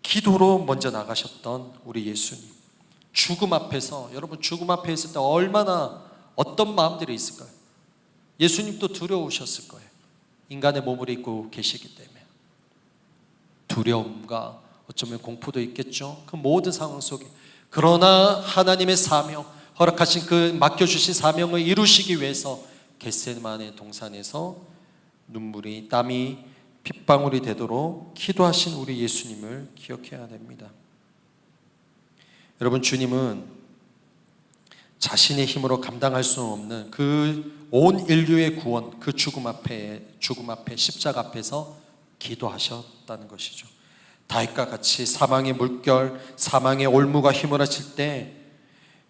Speaker 2: 기도로 먼저 나가셨던 우리 예수님. 죽음 앞에서, 여러분 죽음 앞에 있을 때 얼마나 어떤 마음들이 있을까요? 예수님도 두려우셨을 거예요. 인간의 몸을 입고 계시기 때문에 두려움과 어쩌면 공포도 있겠죠. 그 모든 상황 속에, 그러나 하나님의 사명, 허락하신 그 맡겨주신 사명을 이루시기 위해서 겟세마네 동산에서 눈물이, 땀이 핏방울이 되도록 기도하신 우리 예수님을 기억해야 됩니다. 여러분, 주님은 자신의 힘으로 감당할 수 없는 그 온 인류의 구원, 그 죽음 앞에 십자가 앞에서 기도하셨다는 것이죠. 다윗과 같이 사망의 물결, 사망의 올무가 휘몰아칠 때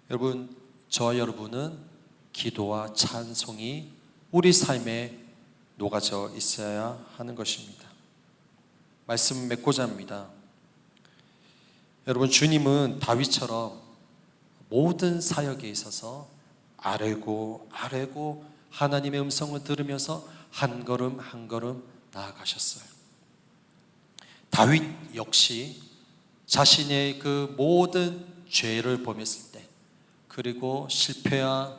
Speaker 2: 여러분, 저와 여러분은 기도와 찬송이 우리 삶에 녹아져 있어야 하는 것입니다. 말씀 맺고자 합니다. 여러분, 주님은 다윗처럼 모든 사역에 있어서 아뢰고 하나님의 음성을 들으면서 한 걸음 한 걸음 나아가셨어요. 다윗 역시 자신의 그 모든 죄를 범했을 때, 그리고 실패와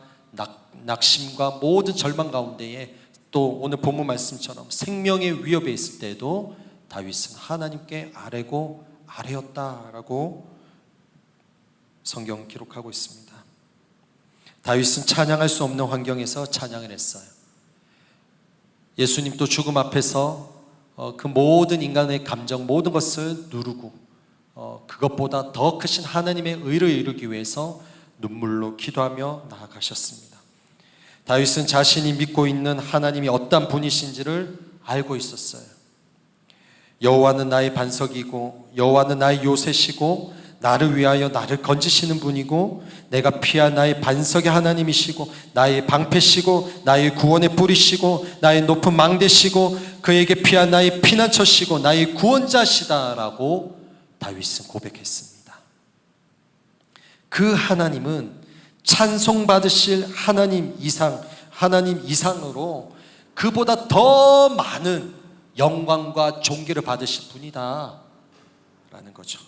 Speaker 2: 낙심과 모든 절망 가운데에, 또 오늘 본문 말씀처럼 생명의 위협에 있을 때도 다윗은 하나님께 아뢰었다라고 성경 기록하고 있습니다. 다윗은 찬양할 수 없는 환경에서 찬양을 했어요. 예수님도 죽음 앞에서 그 모든 인간의 감정, 모든 것을 누르고 그것보다 더 크신 하나님의 의를 이루기 위해서 눈물로 기도하며 나아가셨습니다. 다윗은 자신이 믿고 있는 하나님이 어떤 분이신지를 알고 있었어요. 여호와는 나의 반석이고 여호와는 나의 요새시고 나를 위하여 나를 건지시는 분이고 내가 피한 나의 반석의 하나님이시고 나의 방패시고 나의 구원의 뿌리시고 나의 높은 망대시고 그에게 피한 나의 피난처시고 나의 구원자시다라고 다윗은 고백했습니다. 그 하나님은 찬송받으실 하나님 이상으로 그보다 더 많은 영광과 존귀를 받으실 분이다 라는 거죠.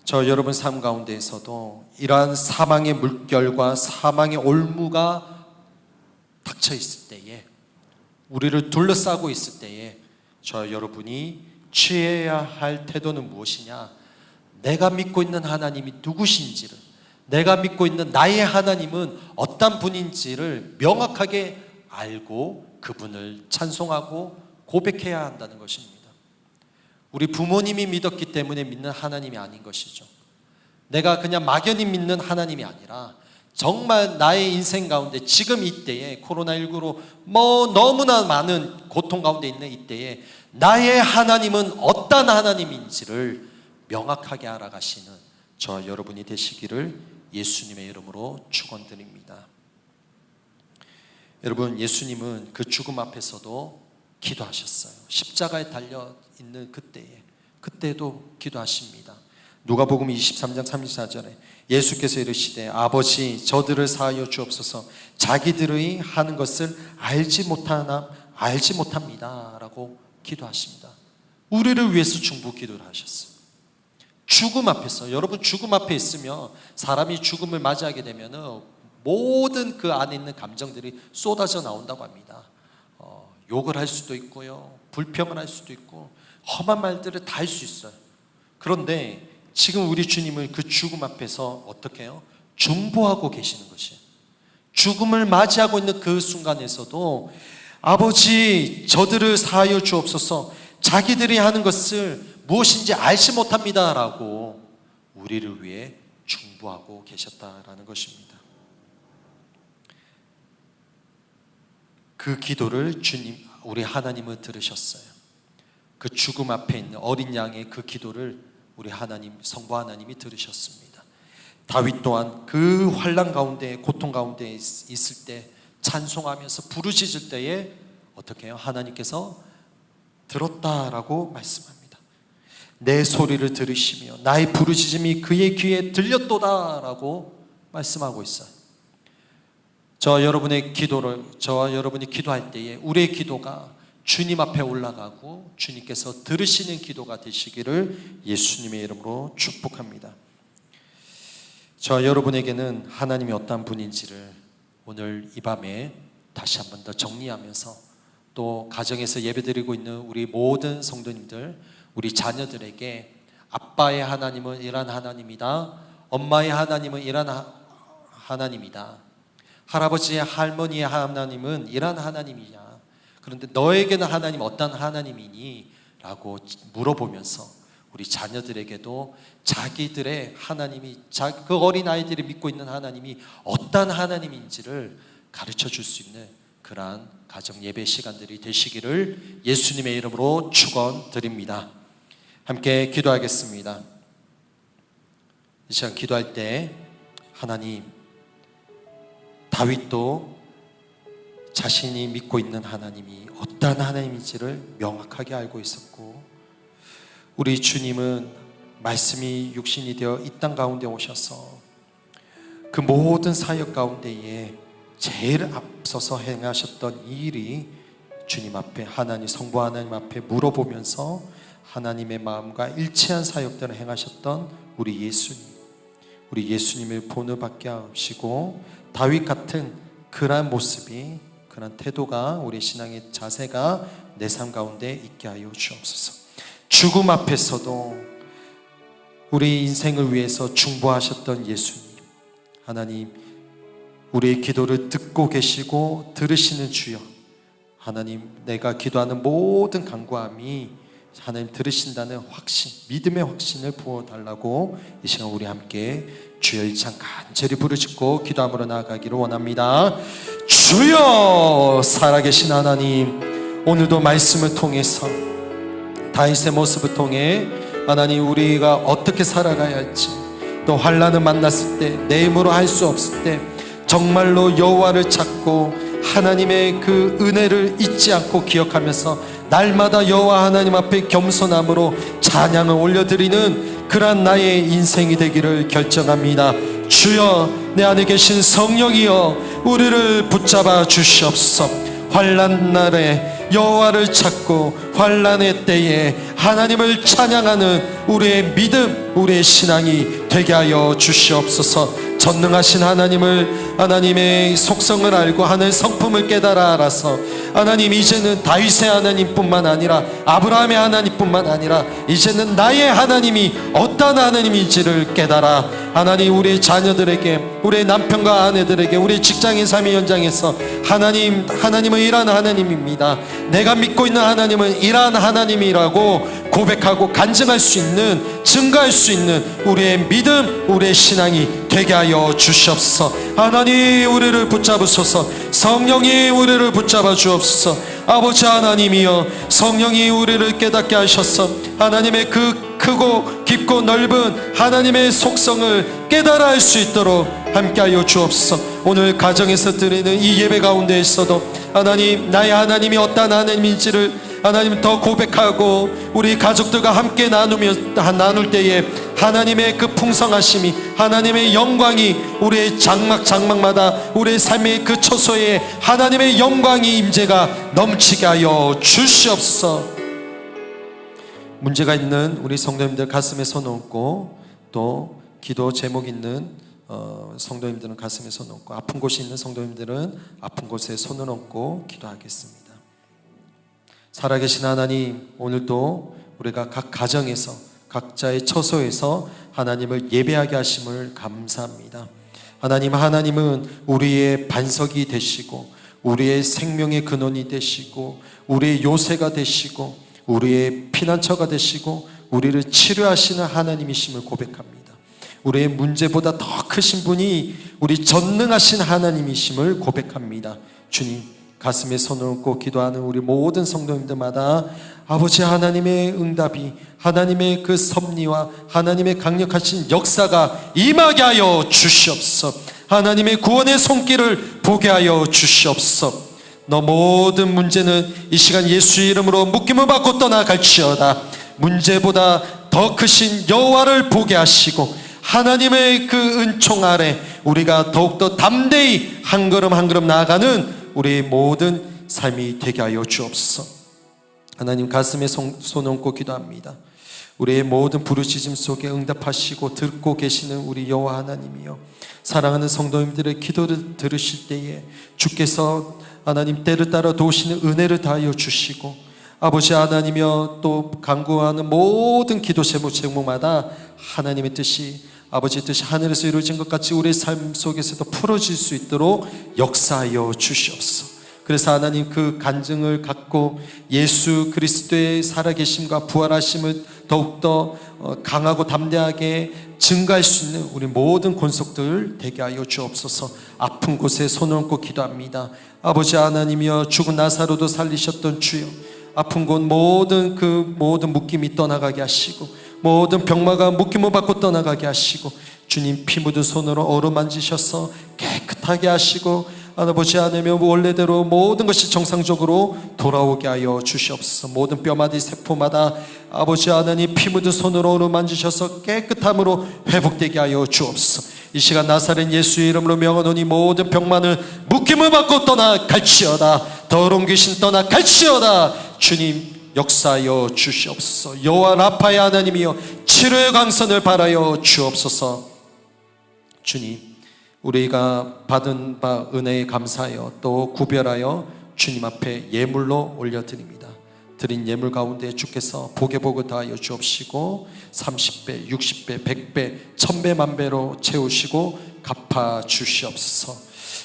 Speaker 2: 저 여러분 삶 가운데에서도 이러한 사망의 물결과 사망의 올무가 닥쳐 있을 때에, 우리를 둘러싸고 있을 때에 저 여러분이 취해야 할 태도는 무엇이냐? 내가 믿고 있는 하나님이 누구신지를, 내가 믿고 있는 나의 하나님은 어떤 분인지를 명확하게 알고 그분을 찬송하고 고백해야 한다는 것입니다. 우리 부모님이 믿었기 때문에 믿는 하나님이 아닌 것이죠. 내가 그냥 막연히 믿는 하나님이 아니라 정말 나의 인생 가운데 지금 이때에 코로나19로 너무나 많은 고통 가운데 있는 이때에 나의 하나님은 어떤 하나님인지를 명확하게 알아가시는 저 여러분이 되시기를 예수님의 이름으로 축원드립니다. 여러분, 예수님은 그 죽음 앞에서도 기도하셨어요. 십자가에 달려 있는 그때도 기도하십니다. 누가복음 23장 34절에 예수께서 이르시되 아버지 저들을 사하여 주옵소서 자기들의 하는 것을 알지 못합니다 라고 기도하십니다. 우리를 위해서 중보 기도를 하셨어요. 죽음 앞에서, 여러분 죽음 앞에 있으면 사람이 죽음을 맞이하게 되면 모든 그 안에 있는 감정들이 쏟아져 나온다고 합니다. 욕을 할 수도 있고요, 불평을 할 수도 있고 험한 말들을 다 할 수 있어요. 그런데 지금 우리 주님은 그 죽음 앞에서 어떻게 해요? 중보하고 계시는 것이에요. 죽음을 맞이하고 있는 그 순간에서도 아버지 저들을 사하여 주옵소서 자기들이 하는 것을 무엇인지 알지 못합니다 라고 우리를 위해 중보하고 계셨다라는 것입니다. 그 기도를 주님, 우리 하나님은 들으셨어요. 그 죽음 앞에 있는 어린 양의 그 기도를 우리 하나님, 성부 하나님이 들으셨습니다. 다윗 또한 그 환난 가운데, 고통 가운데 있을 때 찬송하면서 부르짖을 때에 어떻게 해요? 하나님께서 들었다라고 말씀합니다. 내 소리를 들으시며 나의 부르짖음이 그의 귀에 들렸도다라고 말씀하고 있어요. 저와 여러분이 기도할 때에 우리의 기도가 주님 앞에 올라가고 주님께서 들으시는 기도가 되시기를 예수님의 이름으로 축복합니다. 저와 여러분에게는 하나님이 어떤 분인지를 오늘 이 밤에 다시 한 번 더 정리하면서, 또 가정에서 예배드리고 있는 우리 모든 성도님들, 우리 자녀들에게 아빠의 하나님은 이런 하나님이다, 엄마의 하나님은 이런 하나님이다, 할아버지의 할머니의 하나님은 이런 하나님이냐, 그런데 너에게는 하나님 어떤 하나님이니? 라고 물어보면서 우리 자녀들에게도 자기들의 하나님이, 그 어린아이들이 믿고 있는 하나님이 어떤 하나님인지를 가르쳐 줄 수 있는 그러한 가정 예배 시간들이 되시기를 예수님의 이름으로 축원드립니다. 함께 기도하겠습니다. 이 시간 기도할 때 하나님, 다윗도 자신이 믿고 있는 하나님이 어떤 하나님인지를 명확하게 알고 있었고, 우리 주님은 말씀이 육신이 되어 이 땅 가운데 오셔서 그 모든 사역 가운데에 제일 앞서서 행하셨던 이 일이 주님 앞에, 하나님 성부 하나님 앞에 물어보면서 하나님의 마음과 일치한 사역들을 행하셨던 우리 예수님을 본받게 하시고, 다윗 같은 그러한 모습이, 그런 태도가, 우리 신앙의 자세가 내 삶 가운데 있게 하여 주옵소서. 죽음 앞에서도 우리 인생을 위해서 중보하셨던 예수님, 하나님, 우리의 기도를 듣고 계시고 들으시는 주여, 하나님, 내가 기도하는 모든 간구함이 하나님 들으신다는 확신, 믿음의 확신을 부어달라고 이 시간 우리 함께 주여 일창 간절히 부르짖고 기도함으로 나아가기를 원합니다. 주여, 살아계신 하나님, 오늘도 말씀을 통해서 다윗의 모습을 통해 하나님, 우리가 어떻게 살아가야 할지, 또 환난을 만났을 때, 내 힘으로 할 수 없을 때 정말로 여호와를 찾고 하나님의 그 은혜를 잊지 않고 기억하면서 날마다 여호와 하나님 앞에 겸손함으로 찬양을 올려드리는 그러한 나의 인생이 되기를 결정합니다. 주여, 내 안에 계신 성령이여 우리를 붙잡아 주시옵소서. 환난 날에 여호와를 찾고 환난의 때에 하나님을 찬양하는 우리의 믿음, 우리의 신앙이 되게 하여 주시옵소서. 전능하신 하나님을, 하나님의 속성을 알고 하는 성품을 깨달아 알아서 하나님, 이제는 다윗의 하나님뿐만 아니라 아브라함의 하나님뿐만 아니라 이제는 나의 하나님이 어떤 하나님인지를 깨달아 하나님, 우리 자녀들에게, 우리 남편과 아내들에게, 우리 직장인 삶의 현장에서 하나님은 이러한 하나님입니다, 내가 믿고 있는 하나님은 이러한 하나님이라고 고백하고 간증할 수 있는, 증거할 수 있는 우리의 믿음, 우리의 신앙이 되게 하여 주시옵소서. 하나님, 우리를 붙잡으소서. 성령이 우리를 붙잡아 주옵소서. 아버지 하나님이여, 성령이 우리를 깨닫게 하셔서 하나님의 그 크고 깊고 넓은 하나님의 속성을 깨달아 알 수 있도록 함께하여 주옵소서. 오늘 가정에서 드리는 이 예배 가운데 있어도 하나님, 나의 하나님이 어떤 하나님인지를 하나님 더 고백하고 우리 가족들과 함께 나눌 때에 하나님의 그 풍성하심이, 하나님의 영광이 우리의 장막마다, 우리의 삶의 그 처소에 하나님의 영광이, 임재가 넘치게 하여 주시옵소서. 문제가 있는 우리 성도님들 가슴에 손 얹고, 또 기도 제목 있는 성도님들은 가슴에 손 얹고, 아픈 곳이 있는 성도님들은 아픈 곳에 손을 얹고 기도하겠습니다. 살아계신 하나님, 오늘도 우리가 각 가정에서, 각자의 처소에서 하나님을 예배하게 하심을 감사합니다. 하나님은 우리의 반석이 되시고 우리의 생명의 근원이 되시고 우리의 요새가 되시고 우리의 피난처가 되시고 우리를 치료하시는 하나님이심을 고백합니다. 우리의 문제보다 더 크신 분이 우리 전능하신 하나님이심을 고백합니다. 주님, 가슴에 손을 얹고 기도하는 우리 모든 성도님들마다 아버지 하나님의 응답이, 하나님의 그 섭리와 하나님의 강력하신 역사가 임하게 하여 주시옵소서. 하나님의 구원의 손길을 보게 하여 주시옵소서. 너 모든 문제는 이 시간 예수의 이름으로 묶임을 받고 떠나갈지어다. 문제보다 더 크신 여호와를 보게 하시고 하나님의 그 은총 아래 우리가 더욱더 담대히 한 걸음 한 걸음 나아가는 우리 모든 삶이 되게 하여 주옵소서. 하나님, 가슴에 손 얹고 기도합니다. 우리의 모든 부르짖음 속에 응답하시고 듣고 계시는 우리 여호와 하나님이여, 사랑하는 성도님들의 기도를 들으실 때에 주께서 하나님 때를 따라 도우시는 은혜를 다하여 주시고, 아버지 하나님이여 또 간구하는 모든 기도 제목마다 하나님의 뜻이, 아버지의 뜻이 하늘에서 이루어진 것 같이 우리의 삶 속에서도 풀어질 수 있도록 역사하여 주시옵소서. 그래서 하나님, 그 간증을 갖고 예수 그리스도의 살아계심과 부활하심을 더욱더 강하고 담대하게 증가할 수 있는 우리 모든 권속들 되게 하여 주옵소서. 아픈 곳에 손을 얹고 기도합니다. 아버지 하나님이여, 죽은 나사로도 살리셨던 주여, 아픈 곳 모든 묶임이 떠나가게 하시고 모든 병마가 묶임을 받고 떠나가게 하시고 주님 피 묻은 손으로 어루만지셔서 깨끗하게 하시고 아버지 하나님, 원래대로 모든 것이 정상적으로 돌아오게 하여 주시옵소서. 모든 뼈마디 세포마다 아버지 하나님 피 묻은 손으로 어루만지셔서 깨끗함으로 회복되게 하여 주옵소서. 이 시간 나사렛 예수의 이름으로 명하노니 모든 병만을 묶임을 받고 떠나갈지어다. 더러운 귀신 떠나갈지어다. 주님 역사하여 주시옵소서. 여호와 라파의 하나님이여, 치료의 강선을 바라여 주옵소서. 주님, 우리가 받은 바 은혜에 감사하여 또 구별하여 주님 앞에 예물로 올려드립니다. 드린 예물 가운데 주께서 복의 복을 다하여 주옵시고 30배, 60배, 100배, 1000배, 만배로 채우시고 갚아 주시옵소서.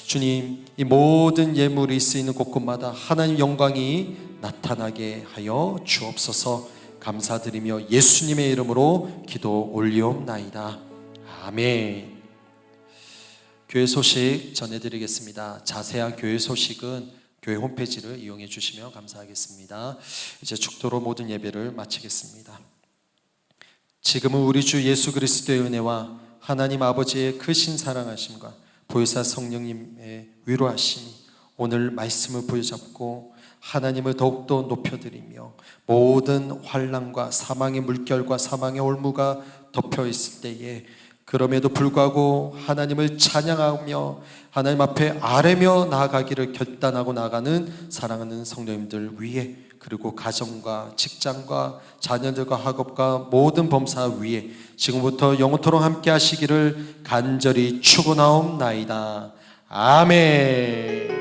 Speaker 2: 주님, 이 모든 예물이 쓰이는 곳곳마다 하나님 영광이 나타나게 하여 주옵소서. 감사드리며 예수님의 이름으로 기도 올리옵나이다. 아멘. 교회 소식 전해드리겠습니다. 자세한 교회 소식은 교회 홈페이지를 이용해 주시면 감사하겠습니다. 이제 축도로 모든 예배를 마치겠습니다. 지금은 우리 주 예수 그리스도의 은혜와 하나님 아버지의 크신 사랑하심과 보혜사 성령님의 위로하심이 오늘 말씀을 부여잡고 하나님을 더욱더 높여드리며 모든 환난과 사망의 물결과 사망의 올무가 덮여 있을 때에 그럼에도 불구하고 하나님을 찬양하며 하나님 앞에 아뢰며 나아가기를 결단하고 나가는 사랑하는 성도님들 위에, 그리고 가정과 직장과 자녀들과 학업과 모든 범사 위에 지금부터 영원토록 함께 하시기를 간절히 축원하옵나이다. 아멘.